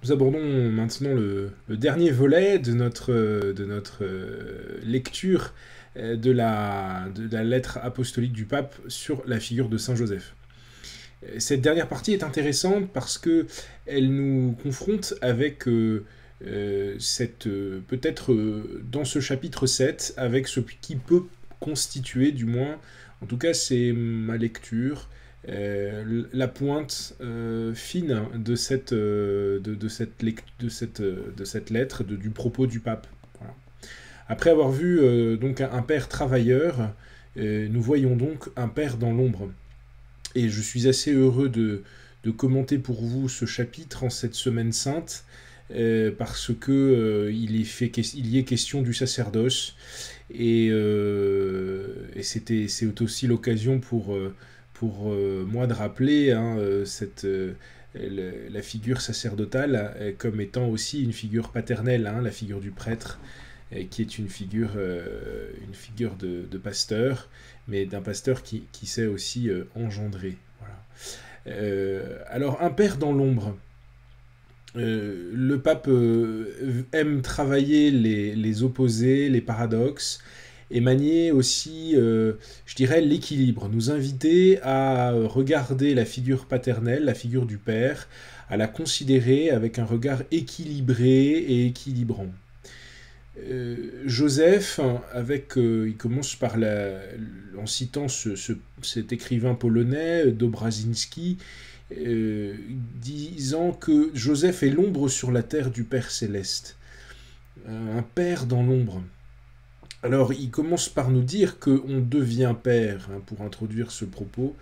Nous abordons maintenant le dernier volet de notre lecture de la lettre apostolique du pape sur la figure de Saint Joseph. Cette dernière partie est intéressante parce que elle nous confronte avec peut-être dans ce chapitre 7 avec ce qui peut constituer, du moins, en tout cas c'est ma lecture, la pointe fine de cette lettre, du propos du pape. Voilà. Après avoir vu donc un père travailleur, nous voyons donc un père dans l'ombre. Et je suis assez heureux de commenter pour vous ce chapitre en cette semaine sainte, parce que il y est question du sacerdoce, et c'est aussi l'occasion pour moi de rappeler la figure sacerdotale comme étant aussi une figure paternelle, la figure du prêtre, qui est une figure de pasteur, mais d'un pasteur qui sait aussi engendrer. Voilà. Alors, un père dans l'ombre. Le pape aime travailler les opposés, les paradoxes, et manier aussi, je dirais, l'équilibre. Nous inviter à regarder la figure paternelle, la figure du père, à la considérer avec un regard équilibré et équilibrant. Joseph, il commence en citant cet écrivain polonais, Dobrazinski, disant que Joseph est l'ombre sur la terre du Père céleste. Un père dans l'ombre. Alors, il commence par nous dire qu'on devient père, pour introduire ce propos,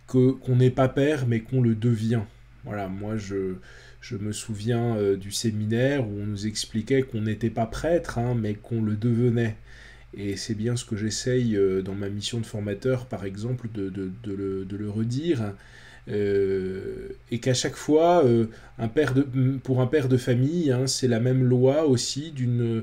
qu'on n'est pas père, mais qu'on le devient. Voilà, moi, je me souviens du séminaire où on nous expliquait qu'on n'était pas prêtre, mais qu'on le devenait. Et c'est bien ce que j'essaye dans ma mission de formateur, par exemple, de le redire. Et qu'à chaque fois, pour un père de famille, c'est la même loi aussi d'une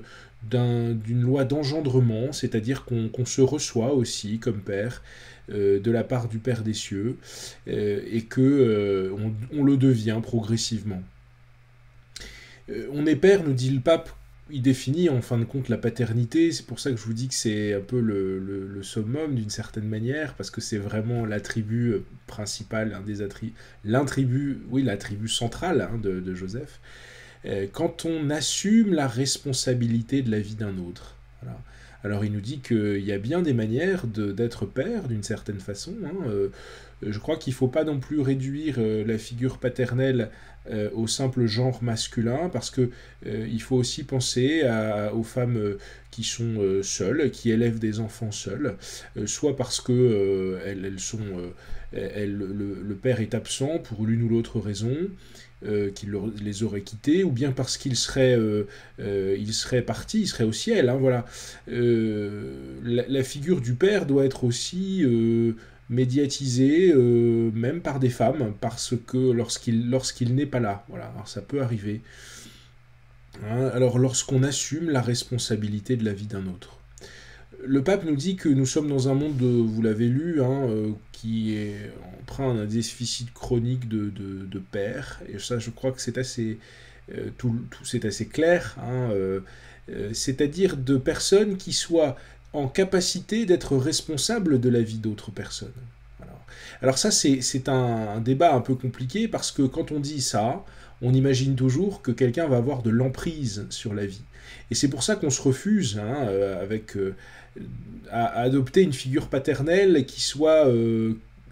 loi d'engendrement, c'est-à-dire qu'on se reçoit aussi comme père de la part du Père des cieux, et que on le devient progressivement. On est père, nous dit le pape. Il définit en fin de compte la paternité. C'est pour ça que je vous dis que c'est un peu le summum d'une certaine manière, parce que c'est vraiment l'attribut principal, l'attribut central de Joseph. Quand on assume la responsabilité de la vie d'un autre. Voilà. Alors il nous dit qu'il y a bien des manières d'être père d'une certaine façon. Je crois qu'il ne faut pas non plus réduire la figure paternelle au simple genre masculin, parce que il faut aussi penser aux femmes qui sont seules, qui élèvent des enfants seules, soit parce que le père est absent pour l'une ou l'autre raison, qu'il les aurait quittés, ou bien parce qu'il serait parti, il serait au ciel. Voilà. La figure du père doit être aussi médiatisée, même par des femmes, parce que lorsqu'il n'est pas là. Voilà. Alors ça peut arriver. Alors lorsqu'on assume la responsabilité de la vie d'un autre. Le pape nous dit que nous sommes dans un monde, vous l'avez lu, qui est empreint d'un déficit chronique de pères. Et ça, je crois que c'est assez, c'est assez clair. C'est-à-dire de personnes qui soient en capacité d'être responsables de la vie d'autres personnes. Alors ça, c'est un débat un peu compliqué, parce que quand on dit ça, on imagine toujours que quelqu'un va avoir de l'emprise sur la vie. Et c'est pour ça qu'on se refuse à adopter une figure paternelle qui soit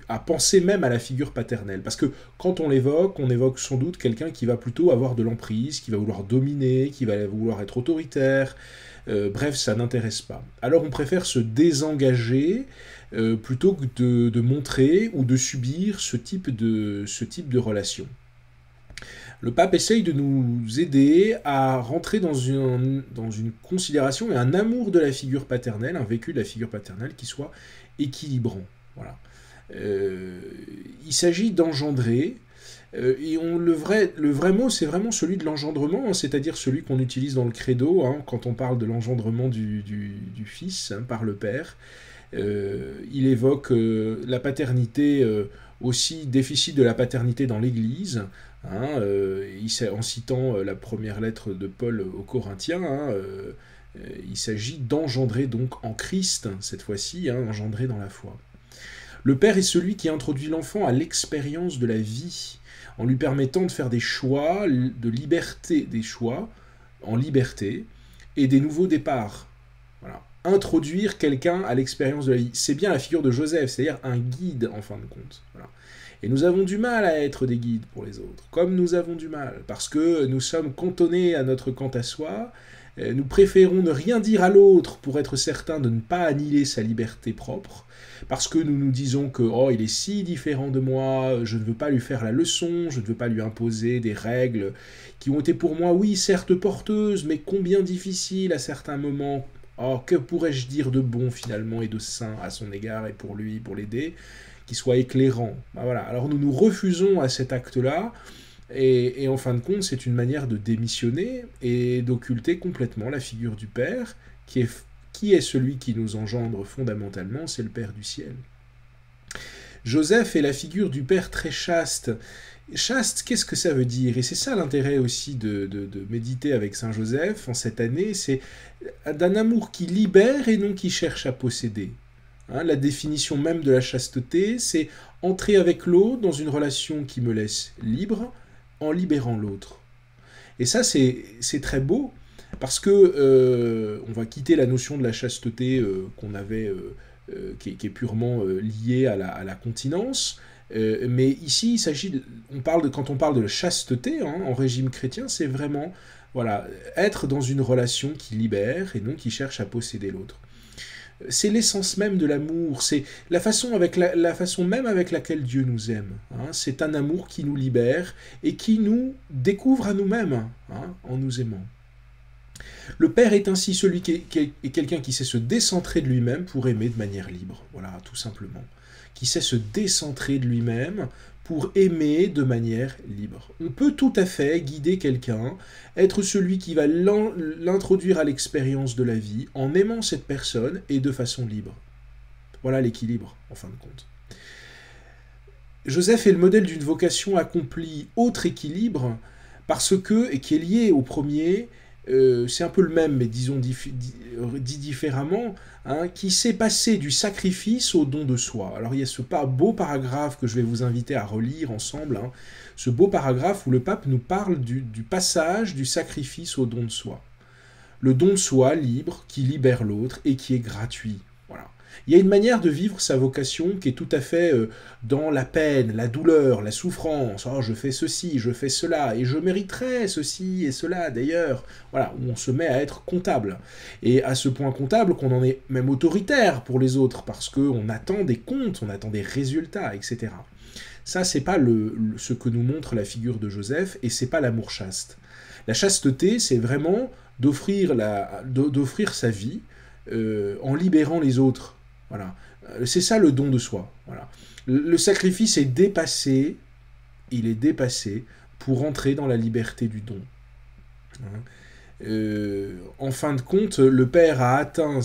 à penser même à la figure paternelle. Parce que quand on évoque sans doute quelqu'un qui va plutôt avoir de l'emprise, qui va vouloir dominer, qui va vouloir être autoritaire. Bref, ça n'intéresse pas. Alors on préfère se désengager plutôt que de montrer ou de subir ce type de relation. Le pape essaye de nous aider à rentrer dans une considération et un amour de la figure paternelle, un vécu de la figure paternelle qui soit équilibrant. Voilà. Il s'agit d'engendrer, et le vrai mot, c'est vraiment celui de l'engendrement, c'est-à-dire celui qu'on utilise dans le credo, quand on parle de l'engendrement du Fils par le Père. Il évoque la paternité aussi déficit de la paternité dans l'Église, hein, en citant la première lettre de Paul aux Corinthiens, hein, il s'agit d'engendrer donc en Christ, cette fois-ci, hein, engendrer dans la foi. Le père est celui qui introduit l'enfant à l'expérience de la vie, en lui permettant de faire des choix, de liberté, des choix en liberté, et des nouveaux départs. Voilà. Introduire quelqu'un à l'expérience de la vie. C'est bien la figure de Joseph, c'est-à-dire un guide, en fin de compte. Voilà. Et nous avons du mal à être des guides pour les autres, comme nous avons du mal, parce que nous sommes cantonnés à notre quant à soi, nous préférons ne rien dire à l'autre pour être certain de ne pas annihiler sa liberté propre, parce que nous nous disons que oh, il est si différent de moi, je ne veux pas lui faire la leçon, je ne veux pas lui imposer des règles qui ont été pour moi, oui, certes porteuses, mais combien difficiles à certains moments. Oh, que pourrais-je dire de bon finalement et de sain à son égard et pour lui, pour l'aider, qui soit éclairant. Ben voilà. Alors nous nous refusons à cet acte-là, et en fin de compte, c'est une manière de démissionner et d'occulter complètement la figure du Père, qui est celui qui nous engendre fondamentalement, c'est le Père du ciel. Joseph est la figure du Père très chaste. Chaste, qu'est-ce que ça veut dire? Et c'est ça l'intérêt aussi de méditer avec Saint Joseph en cette année, c'est d'un amour qui libère et non qui cherche à posséder. Hein, la définition même de la chasteté, c'est entrer avec l'autre dans une relation qui me laisse libre, en libérant l'autre. Et ça, c'est très beau, parce que on va quitter la notion de la chasteté qu'on avait, qui est purement liée à la continence, mais ici, il s'agit, quand on parle de la chasteté, hein, en régime chrétien, c'est vraiment voilà, être dans une relation qui libère et non qui cherche à posséder l'autre. C'est l'essence même de l'amour, c'est la façon même avec laquelle Dieu nous aime. Hein. C'est un amour qui nous libère et qui nous découvre à nous-mêmes, hein, en nous aimant. Le Père est ainsi celui qui est quelqu'un qui sait se décentrer de lui-même pour aimer de manière libre, voilà, tout simplement. Qui sait se décentrer de lui-même pour aimer de manière libre. On peut tout à fait guider quelqu'un, être celui qui va l'introduire à l'expérience de la vie en aimant cette personne et de façon libre. Voilà l'équilibre, en fin de compte. Joseph est le modèle d'une vocation accomplie, autre équilibre, parce que, et qui est lié au premier, c'est un peu le même, mais disons dit différemment, hein, qui s'est passé du sacrifice au don de soi. Alors il y a ce beau paragraphe que je vais vous inviter à relire ensemble, hein, ce beau paragraphe où le pape nous parle du passage du sacrifice au don de soi. Le don de soi libre, qui libère l'autre et qui est gratuit. Voilà. Il y a une manière de vivre sa vocation qui est tout à fait dans la peine, la douleur, la souffrance. Oh, je fais ceci, je fais cela, et je mériterais ceci et cela d'ailleurs. Voilà, où on se met à être comptable. Et à ce point comptable qu'on en est même autoritaire pour les autres, parce qu'on attend des comptes, on attend des résultats, etc. Ça, c'est pas ce que nous montre la figure de Joseph, et c'est pas l'amour chaste. La chasteté, c'est vraiment d'offrir sa vie en libérant les autres. Voilà. C'est ça le don de soi. Voilà. Le sacrifice est dépassé, il est dépassé pour entrer dans la liberté du don. En fin de compte, le Père a atteint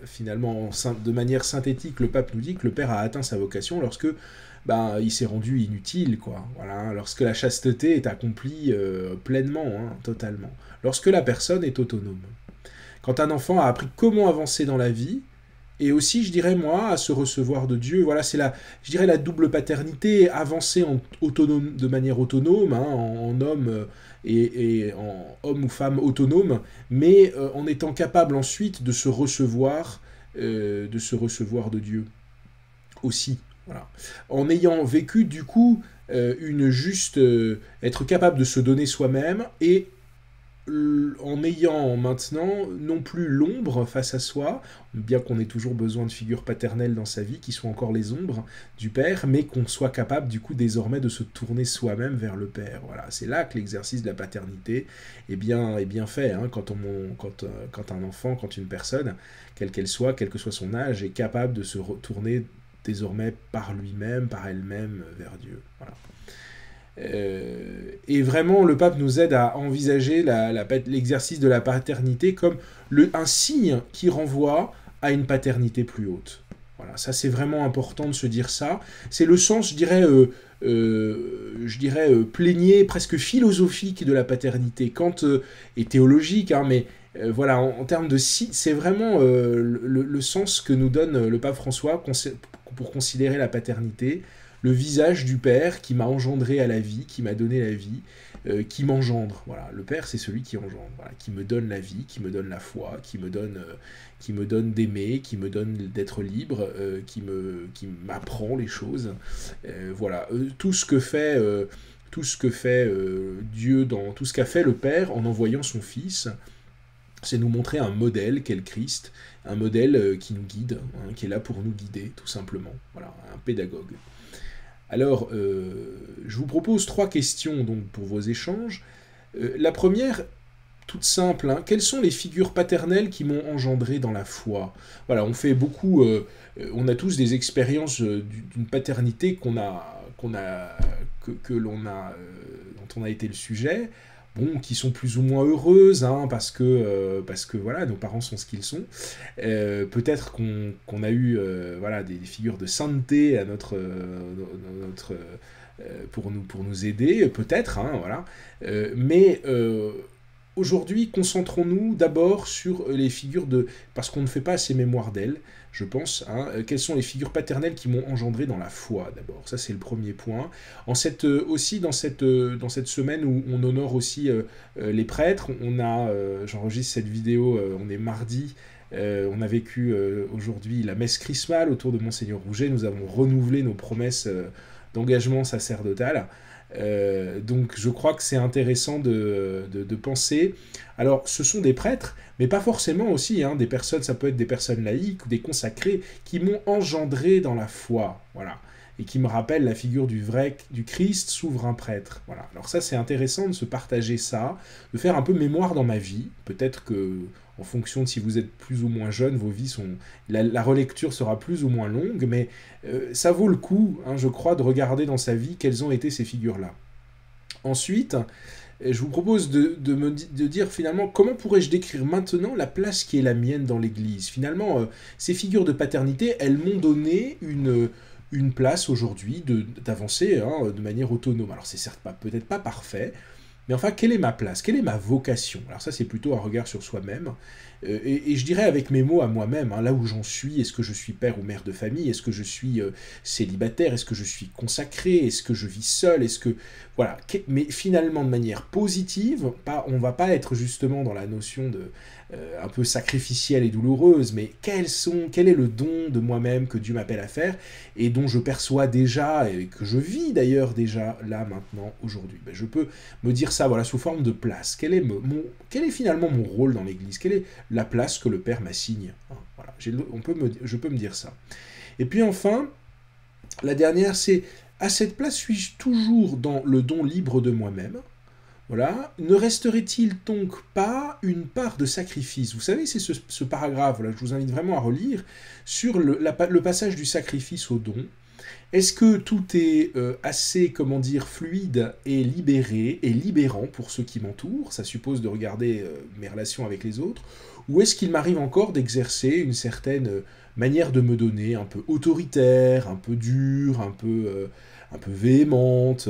finalement, de manière synthétique, le pape nous dit que le Père a atteint sa vocation lorsque il s'est rendu inutile, quoi. Voilà, lorsque la chasteté est accomplie pleinement, hein, totalement. Lorsque la personne est autonome. Quand un enfant a appris comment avancer dans la vie, et aussi, je dirais, moi, à se recevoir de Dieu, voilà, c'est la double paternité, avancer de manière autonome, hein, en homme et en homme ou femme autonome, mais en étant capable ensuite de se recevoir de Dieu aussi. Voilà. En ayant vécu, du coup, être capable de se donner soi-même et en ayant maintenant non plus l'ombre face à soi, bien qu'on ait toujours besoin de figures paternelles dans sa vie, qui sont encore les ombres du Père, mais qu'on soit capable du coup désormais de se tourner soi-même vers le Père. Voilà, c'est là que l'exercice de la paternité est bien fait, hein, quand un enfant, quand une personne, quelle qu'elle soit, quel que soit son âge, est capable de se retourner désormais par lui-même, par elle-même vers Dieu. Voilà. Et vraiment, le pape nous aide à envisager l'exercice de la paternité comme un signe qui renvoie à une paternité plus haute. Voilà. Voilà, ça c'est vraiment important de se dire ça. C'est le sens, plénier, presque philosophique de la paternité, et théologique, hein, mais voilà, en termes de si, c'est vraiment le sens que nous donne le pape François pour considérer la paternité, le visage du Père qui m'a engendré à la vie, qui m'a donné la vie, qui m'engendre. Voilà, le Père, c'est celui qui engendre, voilà, qui me donne la vie, qui me donne la foi, qui me donne d'aimer, qui me donne d'être libre, qui m'apprend les choses. Voilà, tout ce que fait Dieu, dans tout ce qu'a fait le Père en envoyant son Fils, c'est nous montrer un modèle qu'est le Christ, un modèle qui nous guide, hein, qui est là pour nous guider, tout simplement. Voilà, un pédagogue. Alors, je vous propose 3 questions donc, pour vos échanges. La première, toute simple, hein, quelles sont les figures paternelles qui m'ont engendré dans la foi? Voilà, on fait beaucoup, on a tous des expériences d'une paternité dont on a été le sujet. Bon, qui sont plus ou moins heureuses, hein, parce que voilà, nos parents sont ce qu'ils sont. Peut-être qu'on a eu voilà, des figures de sainteté à pour nous aider, peut-être, hein, voilà. Mais aujourd'hui, concentrons-nous d'abord sur les figures parce qu'on ne fait pas assez mémoire d'elles, je pense. Hein, quelles sont les figures paternelles qui m'ont engendré dans la foi, d'abord? Ça, c'est le premier point. Aussi, dans cette semaine où on honore aussi les prêtres, j'enregistre cette vidéo, on est mardi, on a vécu aujourd'hui la messe chrismale autour de Monseigneur Rouget. Nous avons renouvelé nos promesses d'engagement sacerdotal. Donc je crois que c'est intéressant de penser. Alors ce sont des prêtres, mais pas forcément aussi, hein, des personnes, ça peut être des personnes laïques ou des consacrés qui m'ont engendré dans la foi, voilà, et qui me rappellent la figure du Christ souverain prêtre. Voilà. Alors ça c'est intéressant de se partager ça, de faire un peu mémoire dans ma vie. Peut-être que en fonction de si vous êtes plus ou moins jeune, vos vies sont... La relecture sera plus ou moins longue, mais ça vaut le coup, hein, je crois, de regarder dans sa vie quelles ont été ces figures-là. Ensuite, je vous propose de dire finalement comment pourrais-je décrire maintenant la place qui est la mienne dans l'Église. Finalement, ces figures de paternité, elles m'ont donné une place aujourd'hui d'avancer, hein, de manière autonome. Alors c'est certes peut-être pas parfait, mais enfin, quelle est ma place? Quelle est ma vocation? Alors ça, c'est plutôt un regard sur soi-même. Et je dirais avec mes mots à moi-même, hein, là où j'en suis, est-ce que je suis père ou mère de famille? Est-ce que je suis célibataire? Est-ce que je suis consacré? Est-ce que je vis seul? Voilà. Mais finalement, de manière positive, on va pas être justement dans la notion un peu sacrificielle et douloureuse, mais quel est le don de moi-même que Dieu m'appelle à faire et dont je perçois déjà, et que je vis d'ailleurs déjà là, maintenant, aujourd'hui. Ben, je peux me dire ça, voilà, sous forme de place. Quel est finalement mon rôle dans l'Église? Quelle est la place que le Père m'assigne? Hein, voilà, je peux me dire ça. Et puis enfin, la dernière, c'est à cette place suis-je toujours dans le don libre de moi-même? Voilà. Ne resterait-il donc pas une part de sacrifice? Vous savez, c'est ce paragraphe, là, je vous invite vraiment à relire, sur le passage du sacrifice au don. Est-ce que tout est assez, comment dire, fluide et libéré et libérant pour ceux qui m'entourent? Ça suppose de regarder mes relations avec les autres. Ou est-ce qu'il m'arrive encore d'exercer une certaine manière de me donner, un peu autoritaire, un peu dure, un peu véhémente,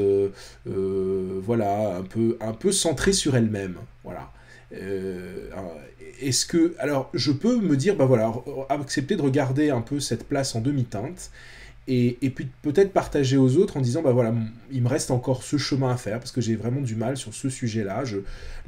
voilà, un peu centrée sur elle-même, voilà. Alors, je peux me dire, bah voilà, accepter de regarder un peu cette place en demi-teinte, et puis peut-être partager aux autres en disant, bah voilà, il me reste encore ce chemin à faire, parce que j'ai vraiment du mal sur ce sujet-là,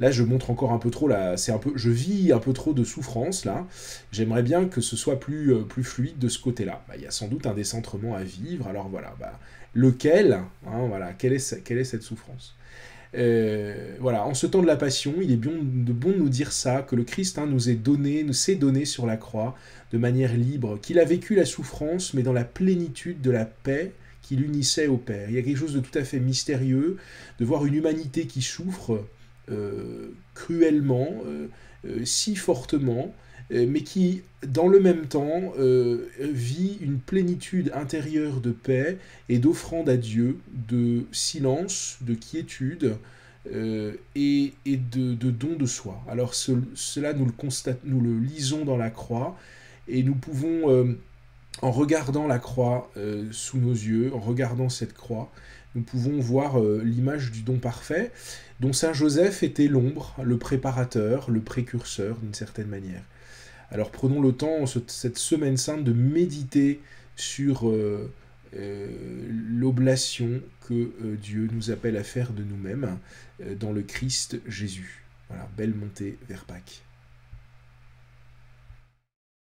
là je montre encore un peu trop, je vis un peu trop de souffrance, là, j'aimerais bien que ce soit plus fluide de ce côté-là. Bah, il y a sans doute un décentrement à vivre, alors voilà, bah, lequel, hein, voilà, quelle est cette souffrance? Voilà, en ce temps de la passion, il est bon de nous dire ça, que le Christ, hein, nous s'est donné sur la croix de manière libre, qu'il a vécu la souffrance, mais dans la plénitude de la paix qui l'unissait au Père. Il y a quelque chose de tout à fait mystérieux, de voir une humanité qui souffre cruellement, si fortement, mais qui, dans le même temps, vit une plénitude intérieure de paix et d'offrande à Dieu, de silence, de quiétude, et de don de soi. Alors cela, nous le lisons dans la croix, et nous pouvons en regardant la croix sous nos yeux, en regardant cette croix, nous pouvons voir l'image du don parfait, dont Saint Joseph était l'ombre, le préparateur, le précurseur d'une certaine manière. Alors prenons le temps, cette semaine sainte, de méditer sur l'oblation que Dieu nous appelle à faire de nous-mêmes dans le Christ Jésus. Voilà, belle montée vers Pâques.